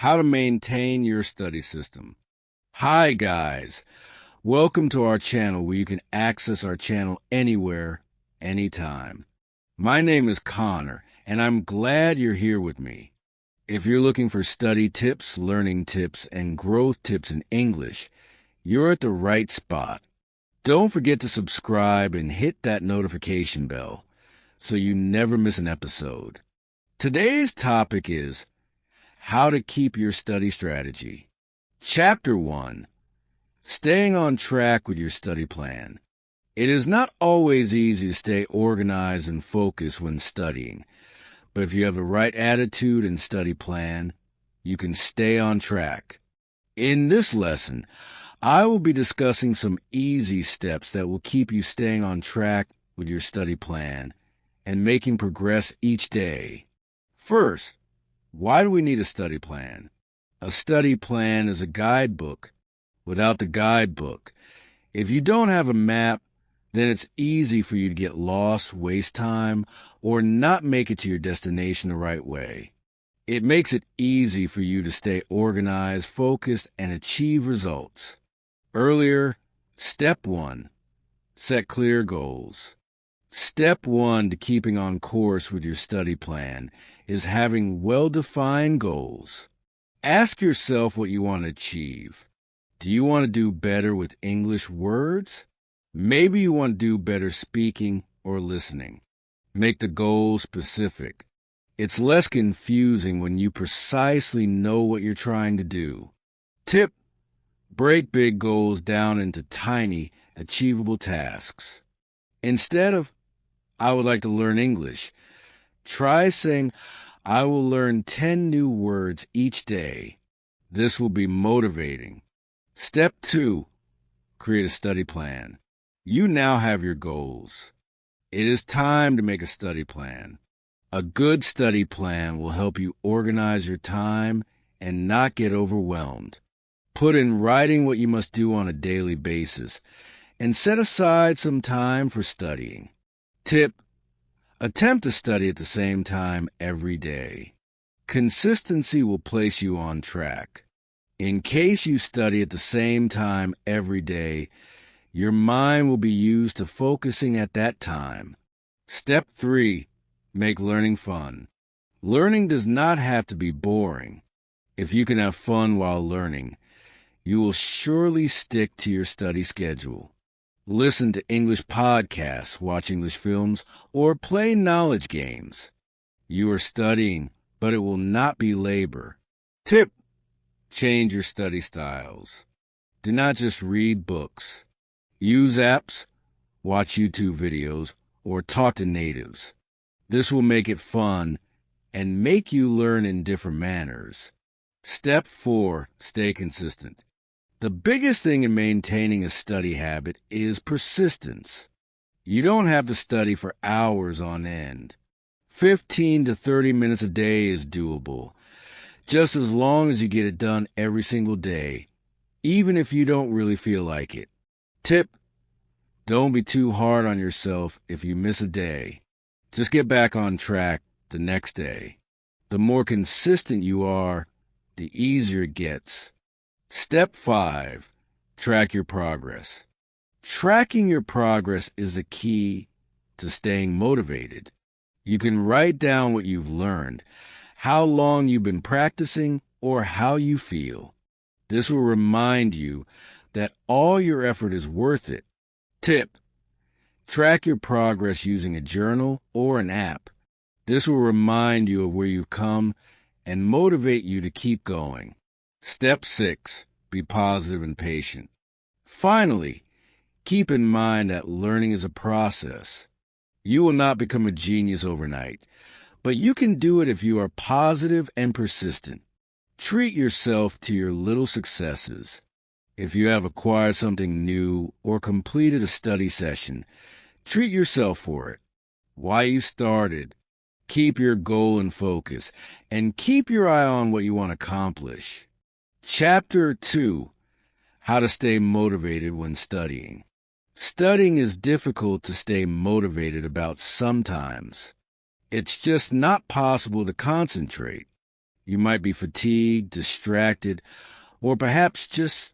How to maintain your study system. Hi guys, welcome to our channel where you can access our channel anywhere, anytime. My name is Connor, and I'm glad you're here with me. If you're looking for study tips, learning tips, and growth tips in English, you're at the right spot. Don't forget to subscribe and hit that notification bell so you never miss an episode. Today's topic is how to keep your study strategy. Chapter 1. Staying on track with your study plan. It is not always easy to stay organized and focused when studying, but if you have the right attitude and study plan, you can stay on track. In this lesson, I will be discussing some easy steps that will keep you staying on track with your study plan and making progress each day. First, why do we need a study plan? A study plan is a guidebook without the guidebook. If you don't have a map, then it's easy for you to get lost, waste time, or not make it to your destination the right way. It makes it easy for you to stay organized, focused, and achieve results. Earlier, step 1, set clear goals. Step 1 to keeping on course with your study plan is having well-defined goals. Ask yourself what you want to achieve. Do you want to do better with English words? Maybe you want to do better speaking or listening. Make the goal specific. It's less confusing when you precisely know what you're trying to do. Tip: break big goals down into tiny, achievable tasks. Instead of, I would like to learn English, try saying, I will learn 10 new words each day. This will be motivating. Step 2, create a study plan. You now have your goals. It is time to make a study plan. A good study plan will help you organize your time and not get overwhelmed. Put in writing what you must do on a daily basis and set aside some time for studying. Tip: attempt to study at the same time every day. Consistency will place you on track. In case you study at the same time every day, your mind will be used to focusing at that time. Step 3, make learning fun. Learning does not have to be boring. If you can have fun while learning, you will surely stick to your study schedule. Listen to English podcasts, watch English films, or play knowledge games. You are studying, but it will not be labor. Tip: change your study styles. Do not just read books. Use apps, watch YouTube videos, or talk to natives. This will make it fun and make you learn in different manners. Step 4, stay consistent. The biggest thing in maintaining a study habit is persistence. You don't have to study for hours on end. 15 to 30 minutes a day is doable, just as long as you get it done every single day, even if you don't really feel like it. Tip: don't be too hard on yourself if you miss a day. Just get back on track the next day. The more consistent you are, the easier it gets. Step 5, track your progress. Tracking your progress is the key to staying motivated. You can write down what you've learned, how long you've been practicing, or how you feel. This will remind you that all your effort is worth it. Tip: track your progress using a journal or an app. This will remind you of where you've come and motivate you to keep going. Step 6, be positive and patient. Finally, keep in mind that learning is a process. You will not become a genius overnight, but you can do it if you are positive and persistent. Treat yourself to your little successes. If you have acquired something new or completed a study session, treat yourself for it. Why you started. Keep your goal in focus and keep your eye on what you want to accomplish. Chapter 2, how to stay motivated when studying. Studying is difficult to stay motivated about sometimes. It's just not possible to concentrate. You might be fatigued, distracted, or perhaps just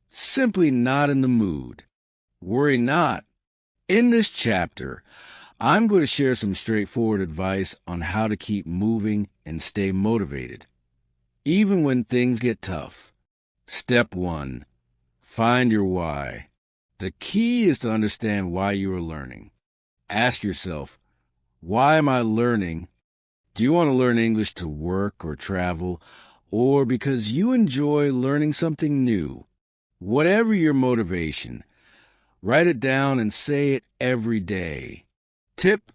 simply not in the mood. Worry not. In this chapter, I'm going to share some straightforward advice on how to keep moving and stay motivated, even when things get tough. Step 1. Find your why. The key is to understand why you are learning. Ask yourself, why am I learning? Do you want to learn English to work or travel, or because you enjoy learning something new? Whatever your motivation, write it down and say it every day. Tip: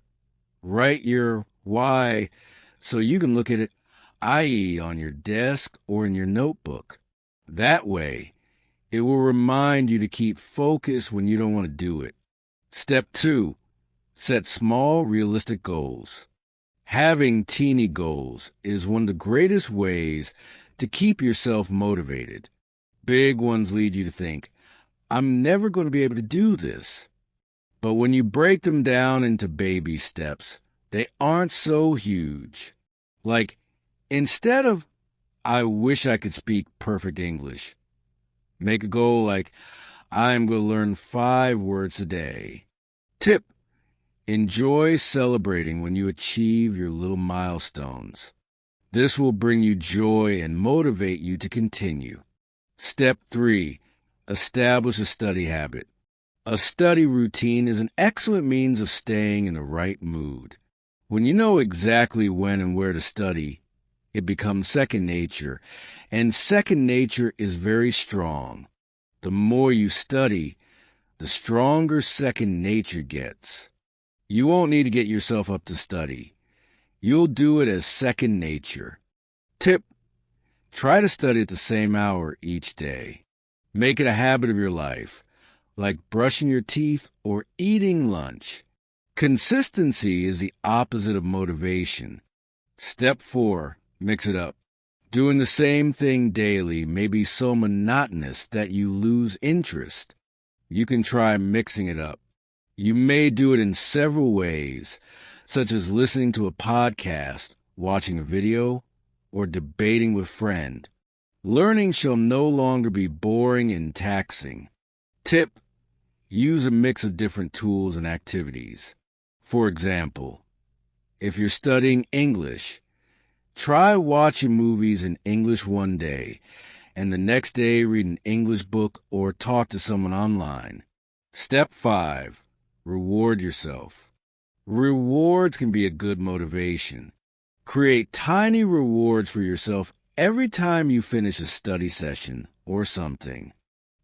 write your why so you can look at it, i.e., on your desk or in your notebook. That way, it will remind you to keep focused when you don't want to do it. Step 2. Set small, realistic goals. Having teeny goals is one of the greatest ways to keep yourself motivated. Big ones lead you to think, I'm never going to be able to do this. But when you break them down into baby steps, they aren't so huge. Like, instead of, I wish I could speak perfect English, make a goal like, I'm going to learn 5 words a day. Tip: enjoy celebrating when you achieve your little milestones. This will bring you joy and motivate you to continue. Step 3. Establish a study habit. A study routine is an excellent means of staying in the right mood. When you know exactly when and where to study, it becomes second nature, and second nature is very strong. The more you study, the stronger second nature gets. You won't need to get yourself up to study. You'll do it as second nature. Tip: try to study at the same hour each day. Make it a habit of your life, like brushing your teeth or eating lunch. Consistency is the opposite of motivation. Step 4. Mix it up. Doing the same thing daily may be so monotonous that you lose interest. You can try mixing it up. You may do it in several ways, such as listening to a podcast, watching a video, or debating with a friend. Learning shall no longer be boring and taxing. Tip: use a mix of different tools and activities. For example, if you're studying English, try watching movies in English one day, and the next day read an English book or talk to someone online. Step 5. Reward yourself. Rewards can be a good motivation. Create tiny rewards for yourself every time you finish a study session or something.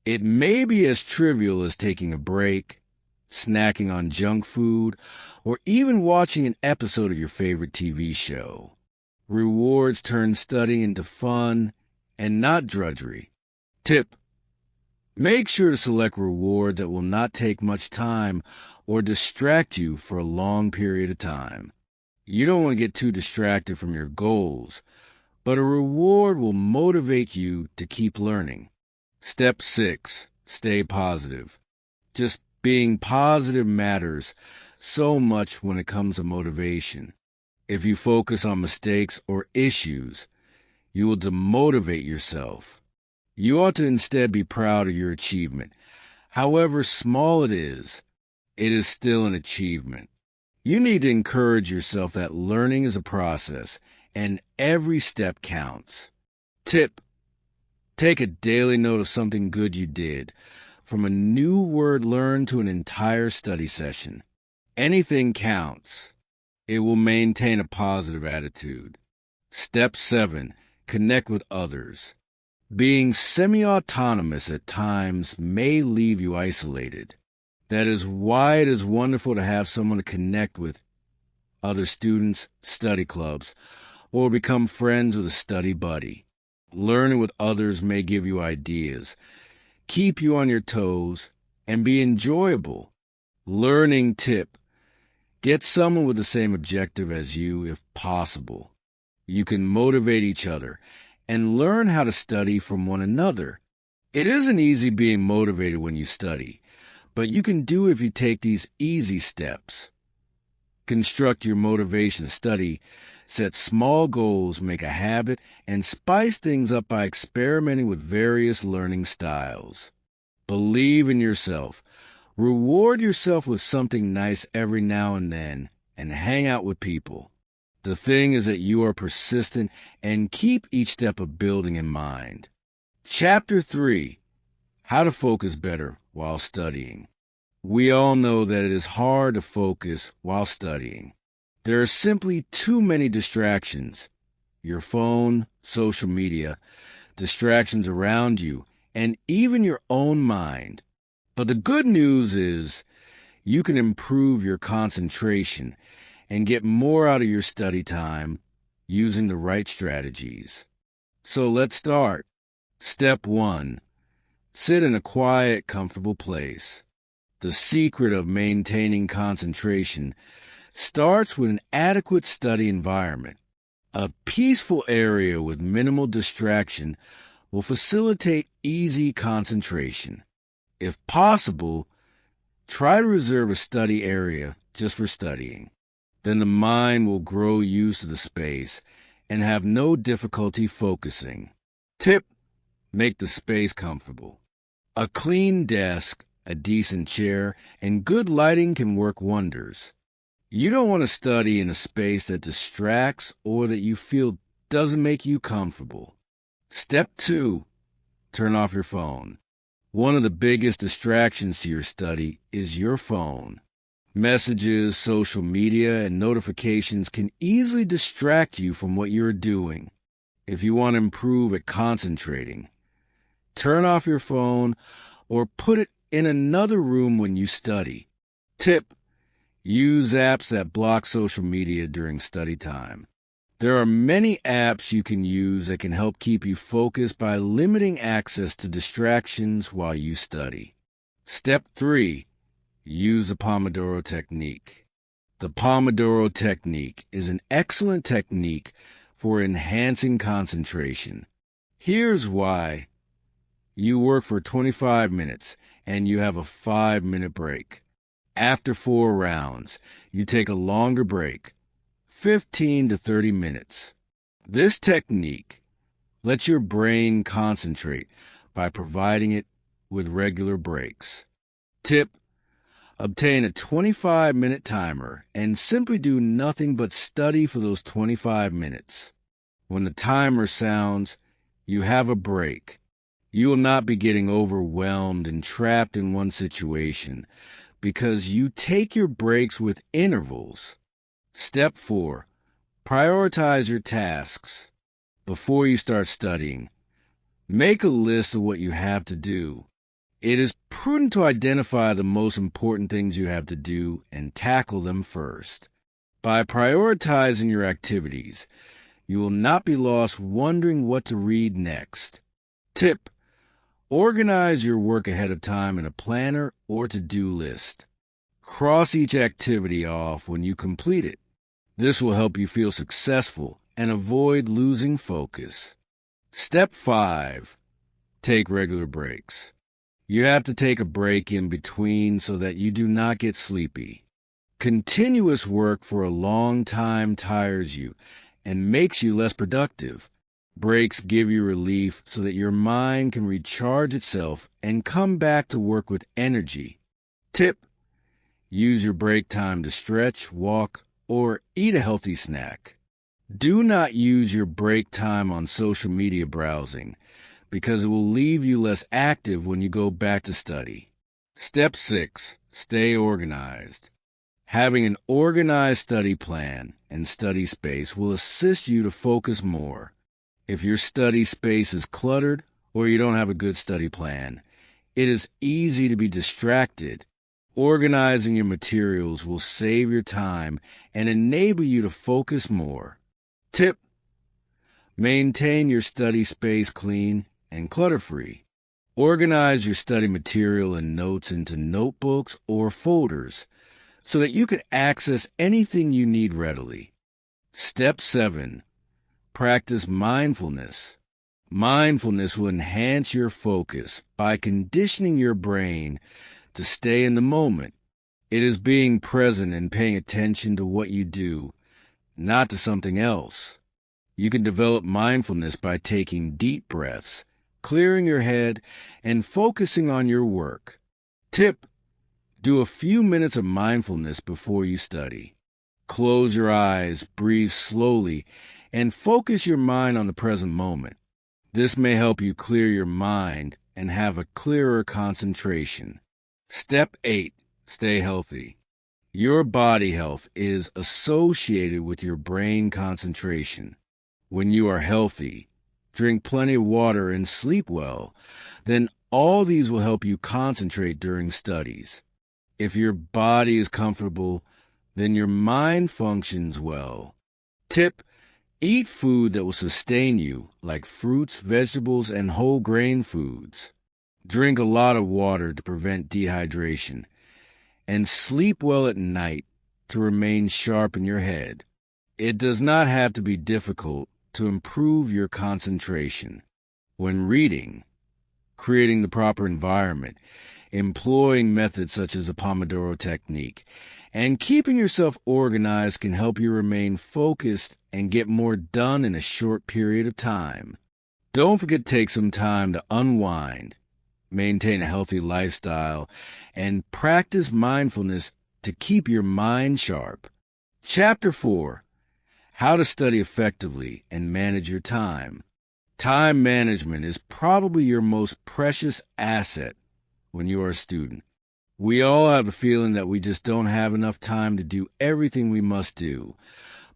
It may be as trivial as taking a break, snacking on junk food, or even watching an episode of your favorite TV show. Rewards turn studying into fun and not drudgery. Tip: make sure to select rewards that will not take much time or distract you for a long period of time. You don't want to get too distracted from your goals, but a reward will motivate you to keep learning. Step 6. Stay positive. Just being positive matters so much when it comes to motivation. If you focus on mistakes or issues, you will demotivate yourself. You ought to instead be proud of your achievement. However small it is still an achievement. You need to encourage yourself that learning is a process, and every step counts. Tip: take a daily note of something good you did, from a new word learned to an entire study session. Anything counts. It will maintain a positive attitude. Step 7. Connect with others. Being semi-autonomous at times may leave you isolated. That is why it is wonderful to have someone to connect with, other students, study clubs, or become friends with a study buddy. Learning with others may give you ideas, keep you on your toes, and be enjoyable. Learning tip: get someone with the same objective as you if possible. You can motivate each other and learn how to study from one another. It isn't easy being motivated when you study, but you can do it if you take these easy steps. Construct your motivation study, set small goals, make a habit, and spice things up by experimenting with various learning styles. Believe in yourself. Reward yourself with something nice every now and then, and hang out with people. The thing is that you are persistent and keep each step of building in mind. Chapter 3: How to Focus Better While Studying. We all know that it is hard to focus while studying. There are simply too many distractions. Your phone, social media, distractions around you, and even your own mind. But the good news is you can improve your concentration and get more out of your study time using the right strategies. So let's start. Step 1. Sit in a quiet, comfortable place. The secret of maintaining concentration starts with an adequate study environment. A peaceful area with minimal distraction will facilitate easy concentration. If possible, try to reserve a study area just for studying. Then the mind will grow used to the space and have no difficulty focusing. Tip: make the space comfortable. A clean desk, a decent chair, and good lighting can work wonders. You don't want to study in a space that distracts or that you feel doesn't make you comfortable. Step 2. Turn off your phone. One of the biggest distractions to your study is your phone. Messages, social media, and notifications can easily distract you from what you're doing. If you want to improve at concentrating, turn off your phone or put it in another room when you study. Tip: use apps that block social media during study time. There are many apps you can use that can help keep you focused by limiting access to distractions while you study. Step 3. Use the Pomodoro technique. The Pomodoro technique is an excellent technique for enhancing concentration. Here's why. You work for 25 minutes and you have a 5-minute break. After 4 rounds, you take a longer break, 15 to 30 minutes. This technique lets your brain concentrate by providing it with regular breaks. Tip: obtain a 25-minute timer and simply do nothing but study for those 25 minutes. When the timer sounds, you have a break. You will not be getting overwhelmed and trapped in one situation because you take your breaks with intervals. Step 4. Prioritize your tasks. Before you start studying, make a list of what you have to do. It is prudent to identify the most important things you have to do and tackle them first. By prioritizing your activities, you will not be lost wondering what to read next. Tip: organize your work ahead of time in a planner or to-do list. Cross each activity off when you complete it. This will help you feel successful and avoid losing focus. Step 5. Take regular breaks. You have to take a break in between so that you do not get sleepy. Continuous work for a long time tires you and makes you less productive. Breaks give you relief so that your mind can recharge itself and come back to work with energy. Tip: use your break time to stretch, walk, or eat a healthy snack. Do not use your break time on social media browsing, because it will leave you less active when you go back to study. Step 6. Stay organized. Having an organized study plan and study space will assist you to focus more. If your study space is cluttered or you don't have a good study plan, it is easy to be distracted. Organizing your materials will save your time and enable you to focus more. Tip: maintain your study space clean and clutter-free. Organize your study material and notes into notebooks or folders so that you can access anything you need readily. Step 7. Practice mindfulness. Mindfulness will enhance your focus by conditioning your brain to stay in the moment. It is being present and paying attention to what you do, not to something else. You can develop mindfulness by taking deep breaths, clearing your head, and focusing on your work. Tip: do a few minutes of mindfulness before you study. Close your eyes, breathe slowly, and focus your mind on the present moment. This may help you clear your mind and have a clearer concentration. Step 8. Stay healthy. Your body health is associated with your brain concentration. When you are healthy, drink plenty of water and sleep well, then all these will help you concentrate during studies. If your body is comfortable, then your mind functions well. Tip: eat food that will sustain you, like fruits, vegetables, and whole grain foods. Drink a lot of water to prevent dehydration, and sleep well at night to remain sharp in your head. It does not have to be difficult to improve your concentration. When reading, creating the proper environment, employing methods such as the Pomodoro technique, and keeping yourself organized can help you remain focused and get more done in a short period of time. Don't forget to take some time to unwind, maintain a healthy lifestyle, and practice mindfulness to keep your mind sharp. Chapter 4. How to study effectively and manage your time. Time management is probably your most precious asset when you are a student. We all have a feeling that we just don't have enough time to do everything we must do.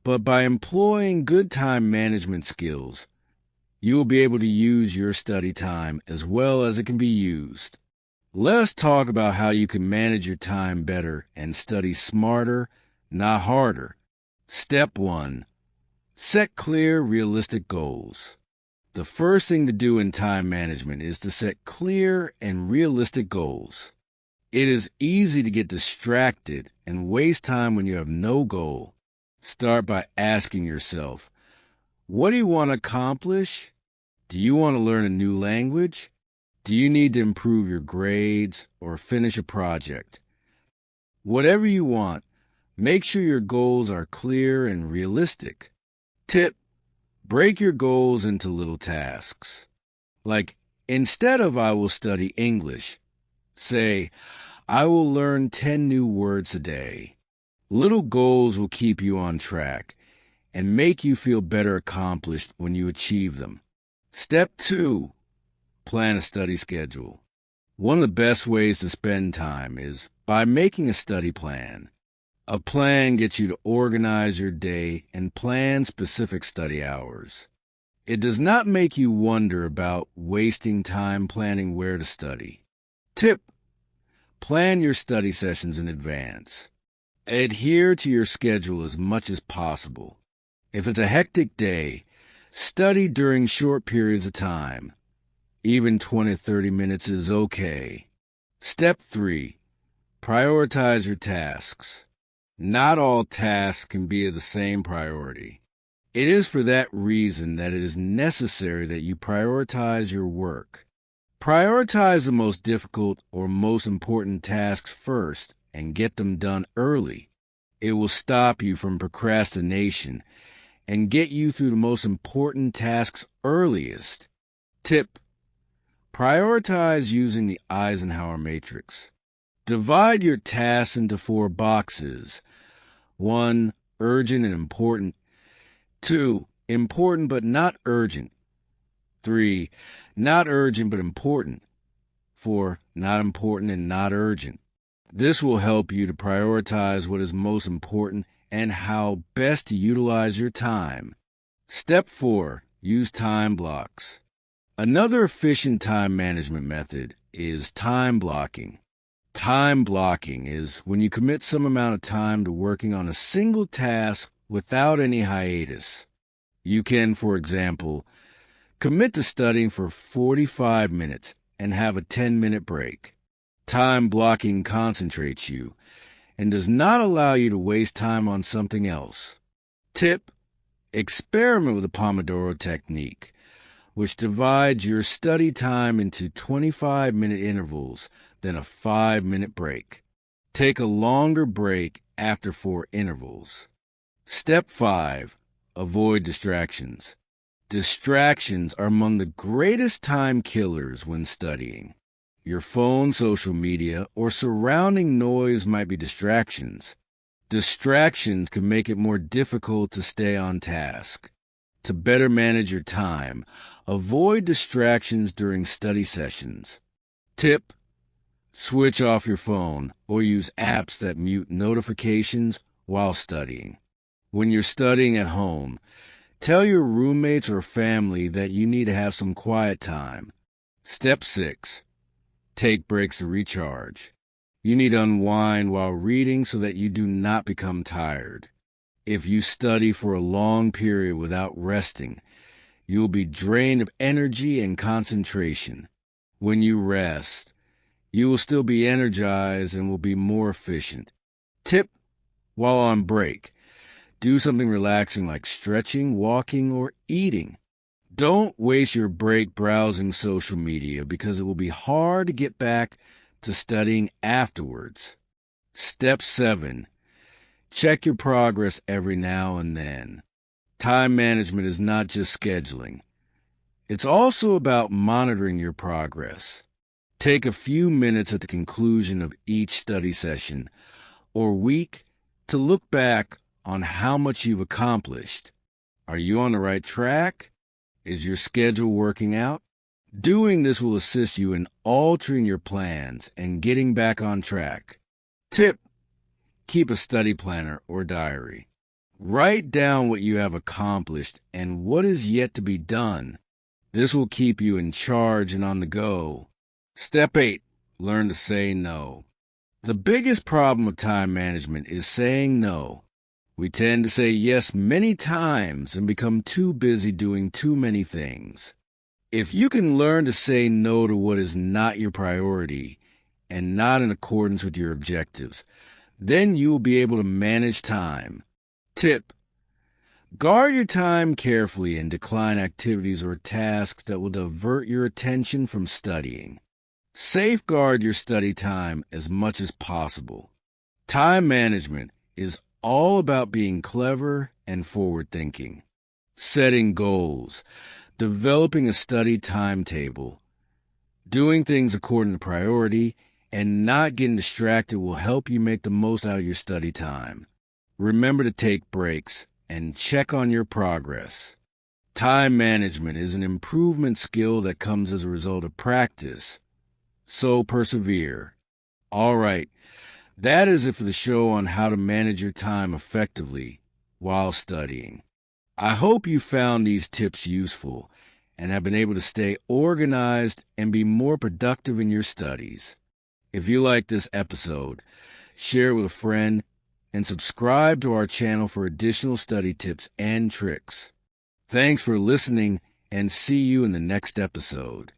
But by employing good time management skills, you will be able to use your study time as well as it can be used. Let's talk about how you can manage your time better and study smarter, not harder. Step 1. Set clear, realistic goals. The first thing to do in time management is to set clear and realistic goals. It is easy to get distracted and waste time when you have no goal. Start by asking yourself, what do you want to accomplish? Do you want to learn a new language? Do you need to improve your grades or finish a project? Whatever you want, make sure your goals are clear and realistic. Tip: break your goals into little tasks. Like, instead of I will study English, say, I will learn 10 new words a day. Little goals will keep you on track and make you feel better accomplished when you achieve them. Step 2. Plan a study schedule. One of the best ways to spend time is by making a study plan. A plan gets you to organize your day and plan specific study hours. It does not make you wonder about wasting time planning where to study. Tip: plan your study sessions in advance. Adhere to your schedule as much as possible. If it's a hectic day, study during short periods of time. Even 20 to 30 minutes is okay. Step 3. Prioritize your tasks. Not all tasks can be of the same priority. It is for that reason that it is necessary that you prioritize your work. Prioritize the most difficult or most important tasks first and get them done early. It will stop you from procrastination and get you through the most important tasks earliest. Tip: prioritize using the Eisenhower matrix. Divide your tasks into 4 boxes. 1. Urgent and important. 2. Important but not urgent. 3. Not urgent but important. 4. Not important and not urgent. This will help you to prioritize what is most important and how best to utilize your time. Step 4. Use time blocks. Another efficient time management method is time blocking. Time blocking is when you commit some amount of time to working on a single task without any hiatus. You can, for example, commit to studying for 45 minutes and have a 10-minute break. Time blocking concentrates you and does not allow you to waste time on something else. Tip: experiment with the Pomodoro technique, which divides your study time into 25-minute intervals, then a 5-minute break. Take a longer break after 4 intervals. Step 5. Avoid distractions. Distractions are among the greatest time killers when studying. Your phone, social media, or surrounding noise might be distractions. Distractions can make it more difficult to stay on task. To better manage your time, avoid distractions during study sessions. Tip: switch off your phone or use apps that mute notifications while studying. When you're studying at home, tell your roommates or family that you need to have some quiet time. Step 6. Take breaks to recharge. You need to unwind while reading so that you do not become tired. If you study for a long period without resting, you will be drained of energy and concentration. When you rest, you will still be energized and will be more efficient. Tip: while on break, do something relaxing like stretching, walking, or eating. Don't waste your break browsing social media because it will be hard to get back to studying afterwards. Step 7. Check your progress every now and then. Time management is not just scheduling. It's also about monitoring your progress. Take a few minutes at the conclusion of each study session or week to look back on how much you've accomplished. Are you on the right track? Is your schedule working out? Doing this will assist you in altering your plans and getting back on track. Tip: keep a study planner or diary. Write down what you have accomplished and what is yet to be done. This will keep you in charge and on the go. Step 8. Learn to say no. The biggest problem with time management is saying no. We tend to say yes many times and become too busy doing too many things. If you can learn to say no to what is not your priority and not in accordance with your objectives, then you will be able to manage time. Tip: guard your time carefully and decline activities or tasks that will divert your attention from studying. Safeguard your study time as much as possible. Time management is all about being clever and forward-thinking. Setting goals, developing a study timetable, doing things according to priority, and not getting distracted will help you make the most out of your study time. Remember to take breaks and check on your progress. Time management is an improvement skill that comes as a result of practice. So persevere. All right, that is it for the show on how to manage your time effectively while studying. I hope you found these tips useful and have been able to stay organized and be more productive in your studies. If you like this episode, share it with a friend and subscribe to our channel for additional study tips and tricks. Thanks for listening and see you in the next episode.